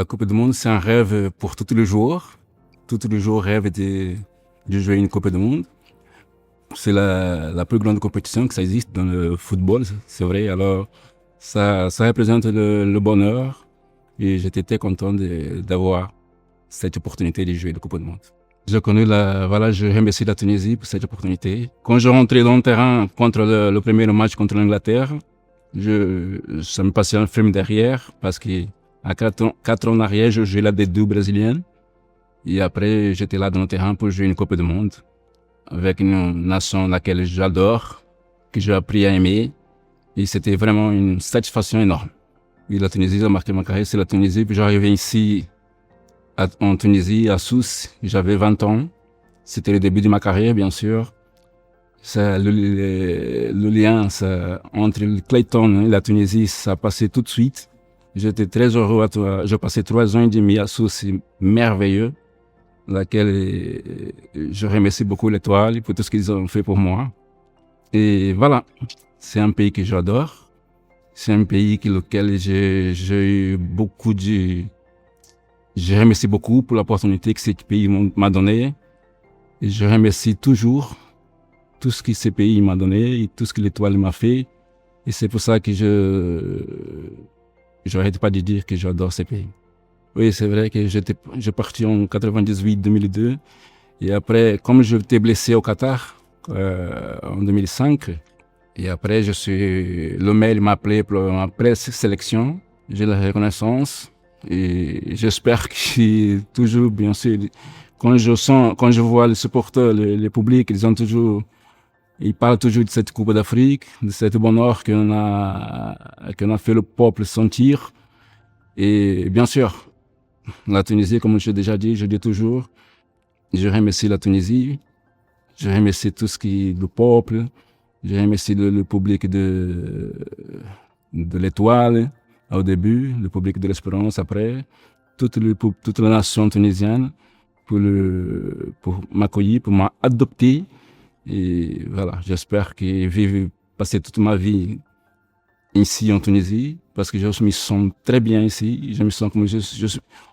La Coupe du Monde, c'est un rêve pour tous les joueurs. Tous les joueurs rêvent de jouer une Coupe du Monde. C'est la plus grande compétition que ça existe dans le football, c'est vrai. Alors, ça représente le bonheur et j'étais très content d'avoir cette opportunité de jouer la Coupe du Monde. J'ai connu je remercie la Tunisie pour cette opportunité. Quand je rentrais dans le terrain contre le premier match contre l'Angleterre, ça me passait un film derrière parce que à 4 ans en arrière, je jouais la D2 brésilienne. Et après, j'étais là dans le terrain pour jouer une Coupe du Monde avec une nation laquelle j'adore, que j'ai appris à aimer. Et c'était vraiment une satisfaction énorme. Et la Tunisie a marqué ma carrière, c'est la Tunisie. Puis j'arrivais ici, en Tunisie, à Sousse, j'avais 20 ans. C'était le début de ma carrière, bien sûr. Le lien entre le Clayton et la Tunisie, ça passait tout de suite. J'étais très heureux. J'ai passé 3 ans et demi à Sousse, c'est merveilleux, laquelle je remercie beaucoup l'Étoile pour tout ce qu'ils ont fait pour moi. Et voilà, c'est un pays que j'adore. C'est un pays lequel j'ai eu beaucoup de... Je remercie beaucoup pour l'opportunité que ce pays m'a donné. Et je remercie toujours tout ce que ce pays m'a donné et tout ce que l'Étoile m'a fait. Et c'est pour ça que je n'arrête pas de dire que j'adore ce pays. Oui, c'est vrai que j'ai parti en 98-2002. Et après, comme j'étais blessé au Qatar, en 2005, et après, le mail m'a appelé pour ma pré-sélection. J'ai la reconnaissance. Et j'espère que toujours, bien sûr, quand je vois les supporters, les publics, ils parlent toujours de cette Coupe d'Afrique, de cette bonheur qu'on a fait le peuple sentir. Et bien sûr, la Tunisie, comme j'ai déjà dit, je dis toujours, je remercie la Tunisie, je remercie le peuple, je remercie le public de l'Étoile au début, le public de l'Espérance après, toute la nation tunisienne pour m'accueillir, pour m'adopter. Et voilà, j'espère que passer toute ma vie ici en Tunisie, parce que je me sens très bien ici. Je me sens comme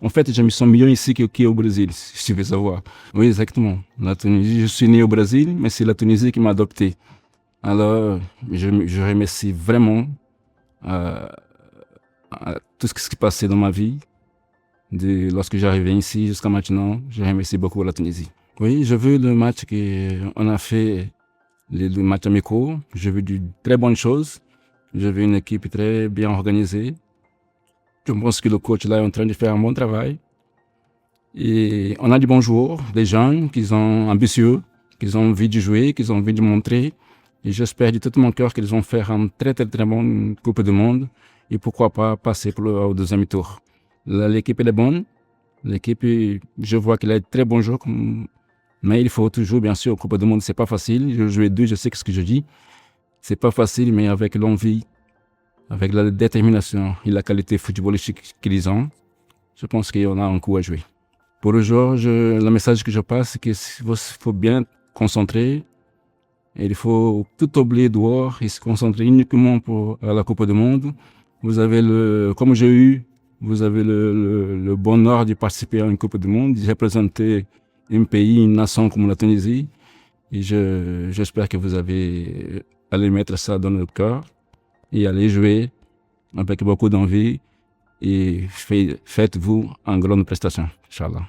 en fait, je me sens mieux ici qu'au Brésil, si tu veux savoir. Oui, exactement. La Tunisie, je suis né au Brésil, mais c'est la Tunisie qui m'a adopté. Alors, je remercie vraiment tout ce qui s'est passé dans ma vie, lorsque j'arrivais ici jusqu'à maintenant. Je remercie beaucoup la Tunisie. Oui, j'ai vu le match qu'on a fait, les matchs amicaux. J'ai vu de très bonnes choses. J'ai vu une équipe très bien organisée. Je pense que le coach là est en train de faire un bon travail. Et on a de bons joueurs, des jeunes qui sont ambitieux, qui ont envie de jouer, qui ont envie de montrer. Et j'espère de tout mon cœur qu'ils vont faire une très très très bonne Coupe du Monde. Et pourquoi pas passer au deuxième tour. L'équipe elle est bonne. L'équipe, je vois qu'elle a de très bons joueurs. Mais il faut toujours, bien sûr, Coupe du Monde, c'est pas facile. Je jouais 2, je sais ce que je dis. C'est pas facile, mais avec l'envie, avec la détermination et la qualité footballistique qu'ils ont, je pense qu'on a un coup à jouer. Pour le joueur, le message que je passe, c'est qu'il faut bien concentrer. Et il faut tout oublier dehors et se concentrer uniquement pour la Coupe du Monde. Vous avez comme j'ai eu, vous avez le bonheur de participer à une Coupe du Monde, de représenter un pays, une nation comme la Tunisie. Et j'espère que vous allez mettre ça dans le cœur et aller jouer avec beaucoup d'envie et faites-vous une grande prestation, Inch'Allah.